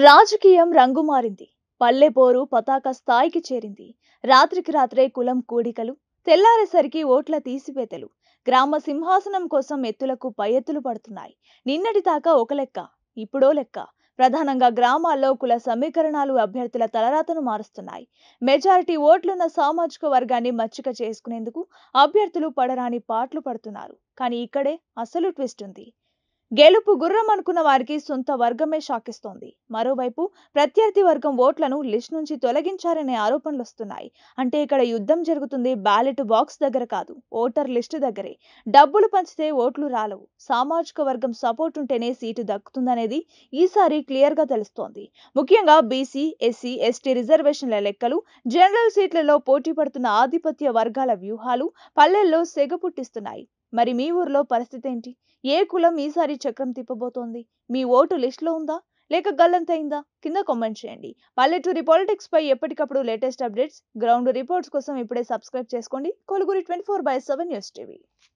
రాజకీయం రంగు మారింది. పల్లె పోరు పతాక స్థాయికి చేరింది. రాత్రికి రాత్రే కులం కూడికలు, తెల్లారేసరికి ఓట్ల తీసివేతలు, గ్రామ సింహాసనం కోసం ఎత్తులకు పై ఎత్తులు పడుతున్నాయి. నిన్నటి దాకా ఒక లెక్క, ఇప్పుడో లెక్క. ప్రధానంగా గ్రామాల్లో కుల సమీకరణాలు అభ్యర్థుల తలరాతను మారుస్తున్నాయి. మెజారిటీ ఓట్లున్న సామాజిక వర్గాన్ని మచ్చిక చేసుకునేందుకు అభ్యర్థులు పడరాని పాట్లు పడుతున్నారు. కానీ ఇక్కడే అసలు ట్విస్ట్ ఉంది. గెలుపు గుర్రం అనుకున్న వారికి సొంత వర్గమే షాకిస్తోంది. మరోవైపు ప్రత్యర్థి వర్గం ఓట్లను లిస్ట్ నుంచి తొలగించారనే ఆరోపణలు వస్తున్నాయి. అంటే ఇక్కడ యుద్ధం జరుగుతుంది బ్యాలెట్ బాక్స్ దగ్గర కాదు, ఓటర్ లిస్టు దగ్గరే. డబ్బులు పంచితే ఓట్లు రాలవు, సామాజిక వర్గం సపోర్ట్ ఉంటేనే సీటు దక్కుతుందనేది ఈసారి క్లియర్ గా తెలుస్తోంది. ముఖ్యంగా బీసీ, ఎస్సీ, ఎస్టీ రిజర్వేషన్ల లెక్కలు, జనరల్ సీట్లలో పోటీ పడుతున్న ఆధిపత్య వర్గాల వ్యూహాలు పల్లెల్లో సెగ పుట్టిస్తున్నాయి. మరి మీ ఊర్లో పరిస్థితి ఏంటి? ఏ కులం ఈసారి చక్రం తిప్పబోతోంది? మీ ఓటు లిస్టులో ఉందా, లేక గల్లంతైందా? కింద కామెంట్ చేయండి. పల్లెటూరి పాలిటిక్స్ పై ఎప్పటికప్పుడు లేటెస్ట్ అప్డేట్స్, గ్రౌండ్ రిపోర్ట్స్ కోసం ఇప్పుడే సబ్స్క్రైబ్ చేసుకోండి. కొలుగురి 24/7 న్యూస్ టీవీ.